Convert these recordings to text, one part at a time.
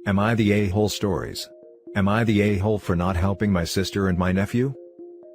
Am I the a-hole stories? Am I the a-hole for not helping my sister and my nephew?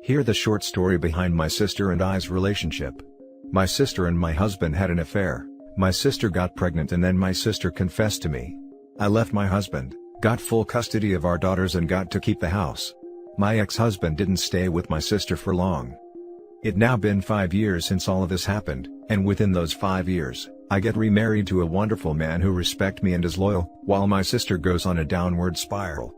Hear the short story behind my sister and I's relationship. My sister and my husband had an affair. My sister got pregnant and then my sister confessed to me. I left my husband, got full custody of our daughters and got to keep the house. My ex-husband didn't stay with my sister for long. It now been 5 years since all of this happened, and within those 5 years, I get remarried to a wonderful man who respects me and is loyal, while my sister goes on a downward spiral.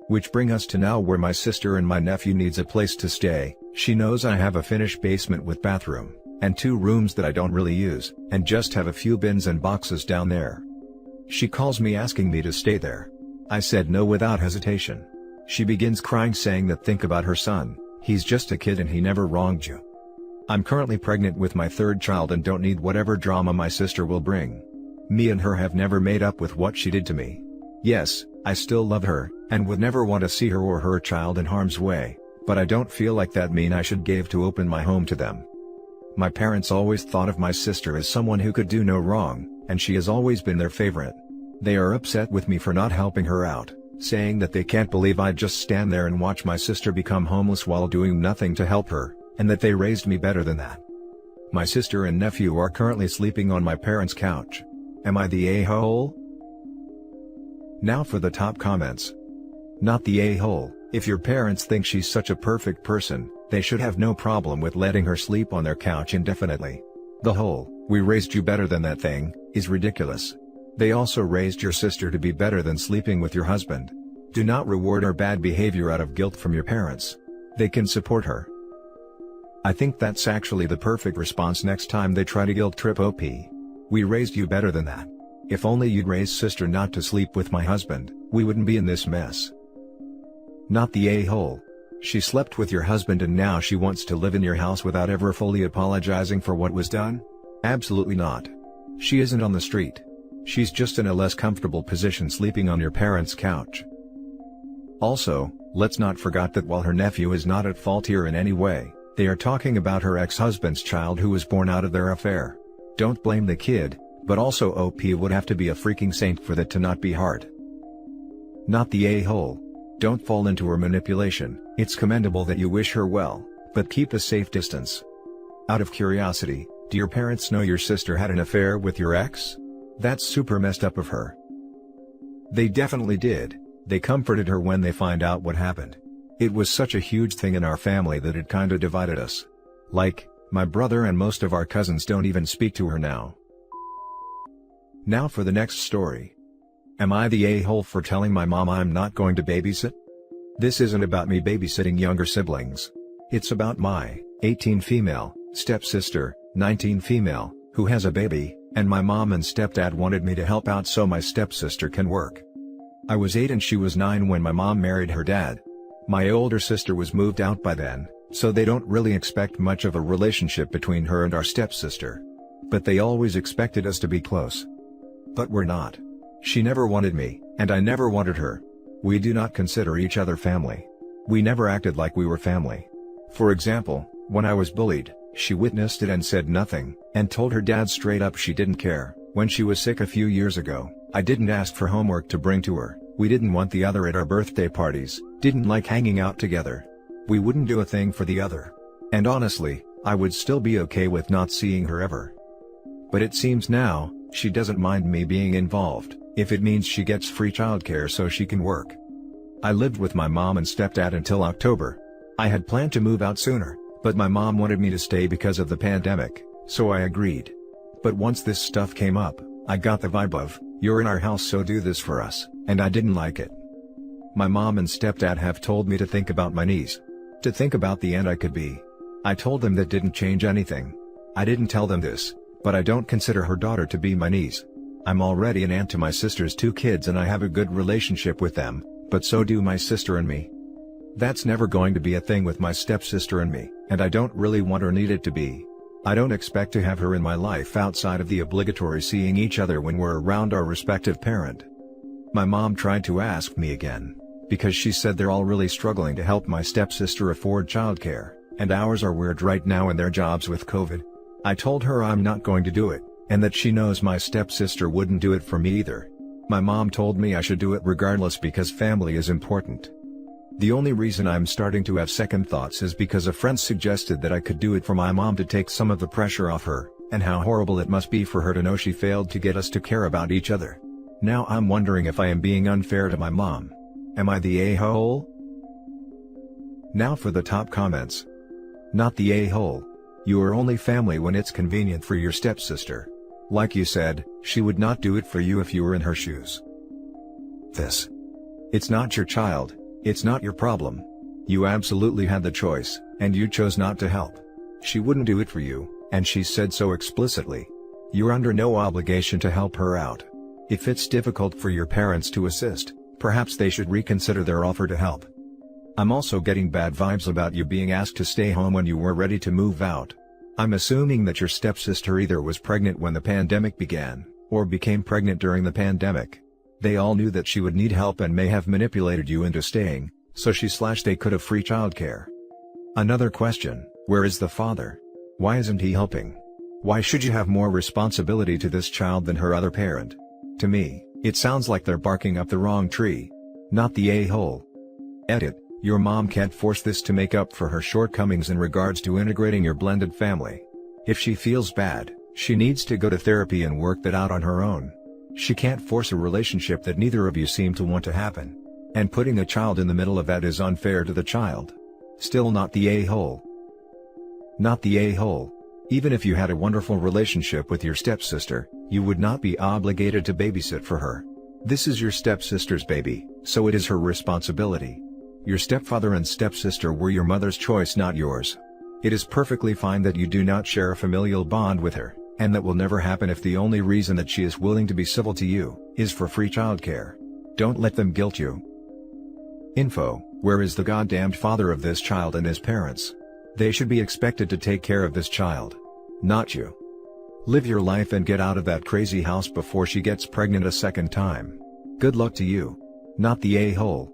Which bring us to now where my sister and my nephew needs a place to stay. She knows I have a finished basement with bathroom, and 2 rooms that I don't really use, and just have a few bins and boxes down there. She calls me asking me to stay there. I said no without hesitation. She begins crying saying that think about her son, he's just a kid and he never wronged you. I'm currently pregnant with my 3rd child and don't need whatever drama my sister will bring. Me and her have never made up with what she did to me. Yes, I still love her, and would never want to see her or her child in harm's way, but I don't feel like that mean I should give to open my home to them. My parents always thought of my sister as someone who could do no wrong, and she has always been their favorite. They are upset with me for not helping her out, saying that they can't believe I'd just stand there and watch my sister become homeless while doing nothing to help her, and that they raised me better than that. My sister and nephew are currently sleeping on my parents' couch. Am I the a-hole? Now for the top comments. Not the a-hole. If your parents think she's such a perfect person, they should have no problem with letting her sleep on their couch indefinitely. The whole, we raised you better than that thing, is ridiculous. They also raised your sister to be better than sleeping with your husband. Do not reward her bad behavior out of guilt from your parents. They can support her. I think that's actually the perfect response next time they try to guilt trip OP. We raised you better than that. If only you'd raise sister not to sleep with my husband, we wouldn't be in this mess. Not the a-hole. She slept with your husband and now she wants to live in your house without ever fully apologizing for what was done? Absolutely not. She isn't on the street. She's just in a less comfortable position sleeping on your parents' couch. Also, let's not forget that while her nephew is not at fault here in any way, they are talking about her ex-husband's child who was born out of their affair. Don't blame the kid, but also OP would have to be a freaking saint for that to not be hard. Not the a-hole. Don't fall into her manipulation. It's commendable that you wish her well, but keep a safe distance. Out of curiosity, do your parents know your sister had an affair with your ex? That's super messed up of her. They definitely did. They comforted her when they find out what happened. It was such a huge thing in our family that it kinda divided us. Like, my brother and most of our cousins don't even speak to her now. Now for the next story. Am I the a-hole for telling my mom I'm not going to babysit? This isn't about me babysitting younger siblings. It's about my 18 female stepsister, 19 female, who has a baby, and my mom and stepdad wanted me to help out so my stepsister can work. I was 8 and she was 9 when my mom married her dad. My older sister was moved out by then, so they don't really expect much of a relationship between her and our stepsister. But they always expected us to be close. But we're not. She never wanted me, and I never wanted her. We do not consider each other family. We never acted like we were family. For example, when I was bullied, she witnessed it and said nothing, and told her dad straight up she didn't care. When she was sick a few years ago, I didn't ask for homework to bring to her. We didn't want the other at our birthday parties, didn't like hanging out together. We wouldn't do a thing for the other. And honestly, I would still be okay with not seeing her ever. But it seems now, she doesn't mind me being involved, if it means she gets free childcare so she can work. I lived with my mom and stepdad until October. I had planned to move out sooner, but my mom wanted me to stay because of the pandemic, so I agreed. But once this stuff came up, I got the vibe of, you're in our house so do this for us, and I didn't like it. My mom and stepdad have told me to think about my niece. To think about the aunt I could be. I told them that didn't change anything. I didn't tell them this, but I don't consider her daughter to be my niece. I'm already an aunt to my sister's 2 kids and I have a good relationship with them, but so do my sister and me. That's never going to be a thing with my stepsister and me, and I don't really want or need it to be. I don't expect to have her in my life outside of the obligatory seeing each other when we're around our respective parent. My mom tried to ask me again, because she said they're all really struggling to help my stepsister afford childcare, and ours are weird right now in their jobs with COVID. I told her I'm not going to do it, and that she knows my stepsister wouldn't do it for me either. My mom told me I should do it regardless because family is important. The only reason I'm starting to have second thoughts is because a friend suggested that I could do it for my mom to take some of the pressure off her, and how horrible it must be for her to know she failed to get us to care about each other. Now I'm wondering if I am being unfair to my mom. Am I the a-hole? Now for the top comments. Not the a-hole. You are only family when it's convenient for your stepsister. Like you said, she would not do it for you if you were in her shoes. This. It's not your child, it's not your problem. You absolutely had the choice, and you chose not to help. She wouldn't do it for you, and she said so explicitly. You're under no obligation to help her out. If it's difficult for your parents to assist, perhaps they should reconsider their offer to help. I'm also getting bad vibes about you being asked to stay home when you were ready to move out. I'm assuming that your stepsister either was pregnant when the pandemic began, or became pregnant during the pandemic. They all knew that she would need help and may have manipulated you into staying, so they could have free childcare. Another question, where is the father? Why isn't he helping? Why should you have more responsibility to this child than her other parent? To me, it sounds like they're barking up the wrong tree. Not the a-hole. Edit. Your mom can't force this to make up for her shortcomings in regards to integrating your blended family. If she feels bad, she needs to go to therapy and work that out on her own. She can't force a relationship that neither of you seem to want to happen. And putting a child in the middle of that is unfair to the child. Still not the a-hole. Not the a-hole. Even if you had a wonderful relationship with your stepsister, you would not be obligated to babysit for her. This is your stepsister's baby, so it is her responsibility. Your stepfather and stepsister were your mother's choice, not yours. It is perfectly fine that you do not share a familial bond with her, and that will never happen if the only reason that she is willing to be civil to you is for free childcare. Don't let them guilt you. Info: where is the goddamned father of this child and his parents? They should be expected to take care of this child. Not you. Live your life and get out of that crazy house before she gets pregnant a second time. Good luck to you. Not the a-hole.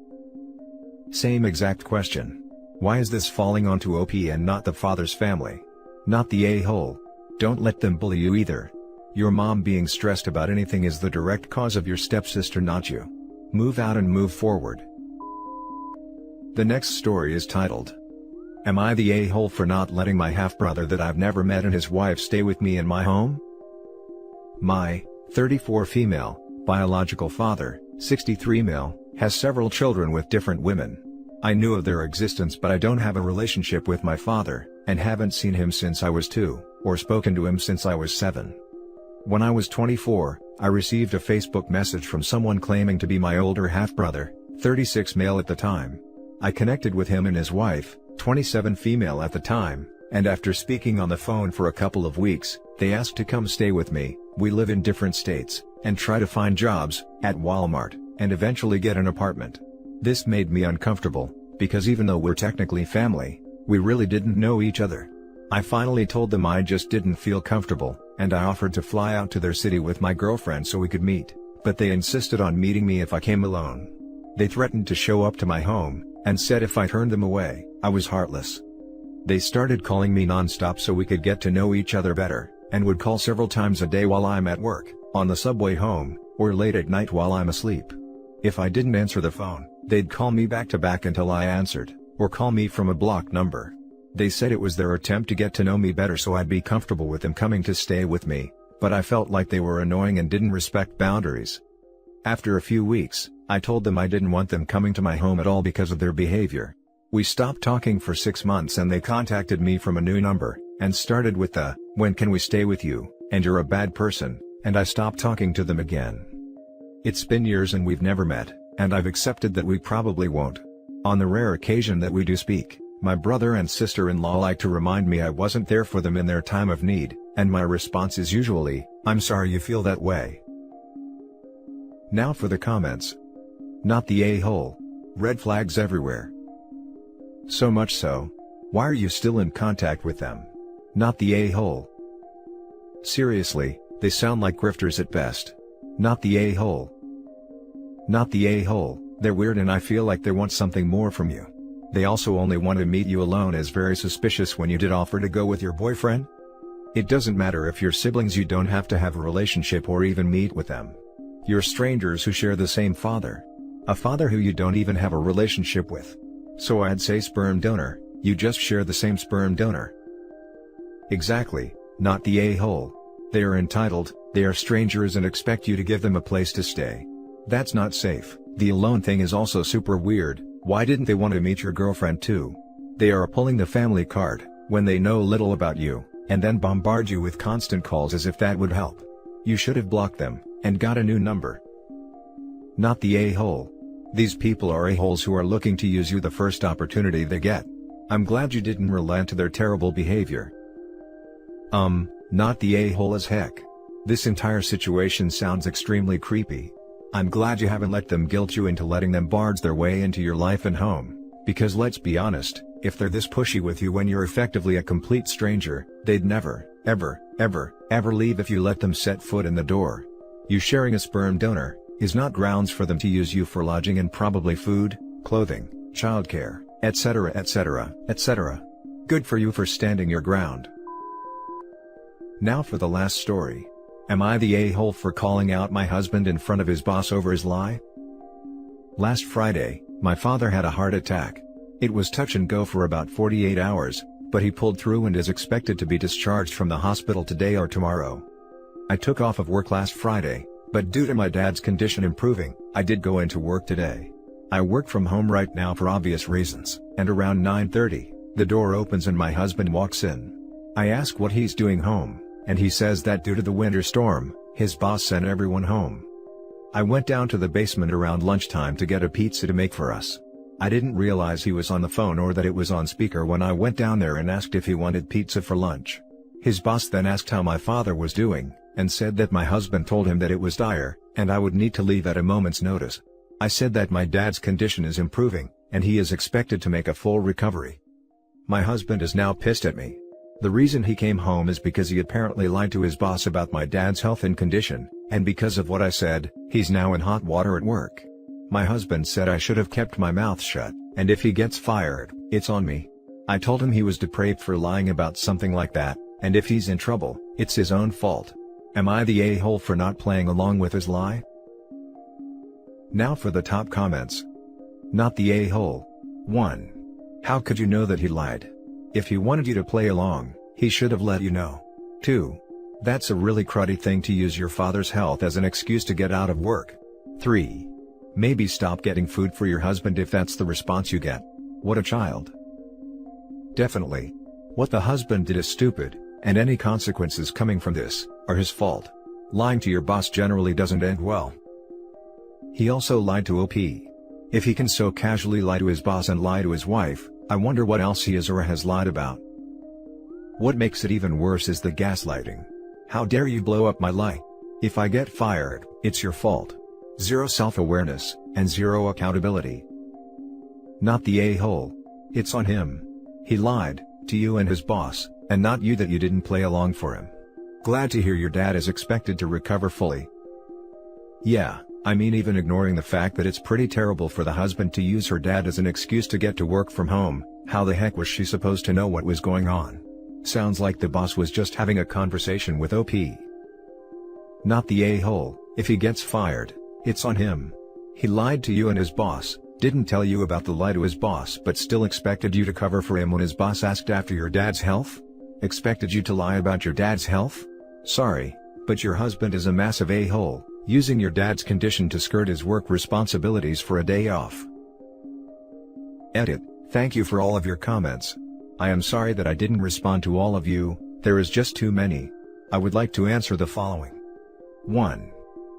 Same exact question. Why is this falling onto OP and not the father's family? Not the a-hole. Don't let them bully you either. Your mom being stressed about anything is the direct cause of your stepsister, not you. Move out and move forward. The next story is titled, Am I the a-hole for not letting my half-brother that I've never met and his wife stay with me in my home? My 34 female, biological father, 63 male, has several children with different women. I knew of their existence, but I don't have a relationship with my father, and haven't seen him since I was 2, or spoken to him since I was 7. When I was 24, I received a Facebook message from someone claiming to be my older half-brother, 36 male at the time. I connected with him and his wife, 27 female at the time, and after speaking on the phone for a couple of weeks, they asked to come stay with me. We live in different states, and try to find jobs, at Walmart, and eventually get an apartment. This made me uncomfortable, because even though we're technically family, we really didn't know each other. I finally told them I just didn't feel comfortable, and I offered to fly out to their city with my girlfriend so we could meet, but they insisted on meeting me if I came alone. They threatened to show up to my home, and said if I turned them away, I was heartless. They started calling me non-stop so we could get to know each other better, and would call several times a day while I'm at work, on the subway home, or late at night while I'm asleep. If I didn't answer the phone, they'd call me back to back until I answered, or call me from a blocked number. They said it was their attempt to get to know me better so I'd be comfortable with them coming to stay with me, but I felt like they were annoying and didn't respect boundaries. After a few weeks, I told them I didn't want them coming to my home at all because of their behavior. We stopped talking for 6 months and they contacted me from a new number, and started with the, "When can we stay with you, and you're a bad person," and I stopped talking to them again. It's been years and we've never met, and I've accepted that we probably won't. On the rare occasion that we do speak, my brother and sister-in-law like to remind me I wasn't there for them in their time of need, and my response is usually, "I'm sorry you feel that way." Now for the comments. Not the a-hole. Red flags everywhere. So much so. Why are you still in contact with them? Not the a-hole. Seriously, they sound like grifters at best. Not the a-hole. Not the a-hole. They're weird and I feel like they want something more from you. They also only want to meet you alone, is very suspicious when you did offer to go with your boyfriend. It doesn't matter if you're siblings, you don't have to have a relationship or even meet with them. You're strangers who share the same father. A father who you don't even have a relationship with. So I'd say sperm donor, you just share the same sperm donor. Exactly, not the a-hole. They are entitled, they are strangers and expect you to give them a place to stay. That's not safe. The alone thing is also super weird. Why didn't they want to meet your girlfriend too? They are pulling the family card, when they know little about you, and then bombard you with constant calls as if that would help. You should have blocked them, and got a new number. Not the a-hole. These people are a-holes who are looking to use you the first opportunity they get. I'm glad you didn't relent to their terrible behavior. Not the a-hole as heck. This entire situation sounds extremely creepy. I'm glad you haven't let them guilt you into letting them barge their way into your life and home, because let's be honest, if they're this pushy with you when you're effectively a complete stranger, they'd never, ever leave if you let them set foot in the door. You sharing a sperm donor is not grounds for them to use you for lodging and probably food, clothing, childcare, etc. Good for you for standing your ground. Now for the last story. Am I the a-hole for calling out my husband in front of his boss over his lie? Last Friday, my father had a heart attack. It was touch and go for about 48 hours, but he pulled through and is expected to be discharged from the hospital today or tomorrow. I took off of work last Friday, but due to my dad's condition improving, I did go into work today. I work from home right now for obvious reasons, and around 9:30, the door opens and my husband walks in. I ask what he's doing home, and he says that due to the winter storm, his boss sent everyone home. I went down to the basement around lunchtime to get a pizza to make for us. I didn't realize he was on the phone or that it was on speaker when I went down there and asked if he wanted pizza for lunch. His boss then asked how my father was doing, and said that my husband told him that it was dire, and I would need to leave at a moment's notice. I said that my dad's condition is improving, and he is expected to make a full recovery. My husband is now pissed at me. The reason he came home is because he apparently lied to his boss about my dad's health and condition, and because of what I said, he's now in hot water at work. My husband said I should have kept my mouth shut, and if he gets fired, it's on me. I told him he was depraved for lying about something like that, and if he's in trouble, it's his own fault. Am I the a-hole for not playing along with his lie? Now for the top comments. Not the a-hole. 1. How could you know that he lied? If he wanted you to play along, he should have let you know. 2. That's a really cruddy thing to use your father's health as an excuse to get out of work. 3. Maybe stop getting food for your husband if that's the response you get. What a child. Definitely. What the husband did is stupid, and any consequences coming from this are his fault. Lying to your boss generally doesn't end well. He also lied to OP. If he can so casually lie to his boss and lie to his wife, I wonder what else he is or has lied about. What makes it even worse is the gaslighting. How dare you blow up my lie? If I get fired, it's your fault. Zero self-awareness, and zero accountability. Not the a-hole. It's on him. He lied to you and his boss, and not you that you didn't play along for him. Glad to hear your dad is expected to recover fully. Yeah, I mean even ignoring the fact that it's pretty terrible for the husband to use her dad as an excuse to get to work from home, how the heck was she supposed to know what was going on? Sounds like the boss was just having a conversation with OP. Not the a-hole. If he gets fired, it's on him. He lied to you and his boss, didn't tell you about the lie to his boss but still expected you to cover for him when his boss asked after your dad's health? Expected you to lie about your dad's health? Sorry, but your husband is a massive a-hole, using your dad's condition to skirt his work responsibilities for a day off. Edit. Thank you for all of your comments. I am sorry that I didn't respond to all of you, there is just too many. I would like to answer the following. 1.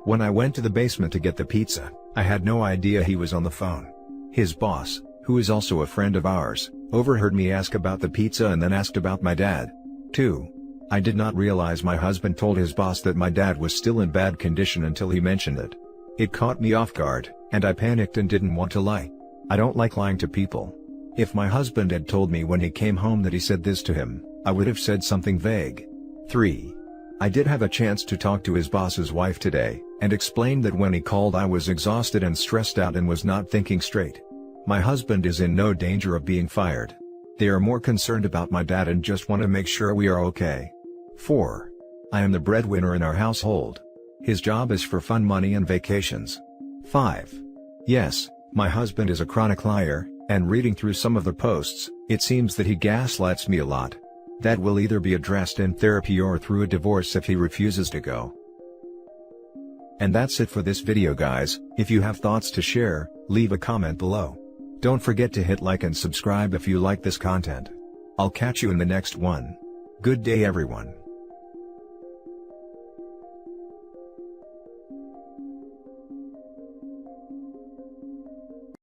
When I went to the basement to get the pizza, I had no idea he was on the phone. His boss, who is also a friend of ours, overheard me ask about the pizza and then asked about my dad. 2. I did not realize my husband told his boss that my dad was still in bad condition until he mentioned it. It caught me off guard, and I panicked and didn't want to lie. I don't like lying to people. If my husband had told me when he came home that he said this to him, I would have said something vague. 3. I did have a chance to talk to his boss's wife today, and explained that when he called I was exhausted and stressed out and was not thinking straight. My husband is in no danger of being fired. They are more concerned about my dad and just want to make sure we are okay. 4. I am the breadwinner in our household. His job is for fun, money and vacations. 5. Yes, my husband is a chronic liar, and reading through some of the posts, it seems that he gaslights me a lot. That will either be addressed in therapy or through a divorce if he refuses to go. And that's it for this video, guys. If you have thoughts to share, leave a comment below. Don't forget to hit like and subscribe if you like this content. I'll catch you in the next one. Good day, everyone.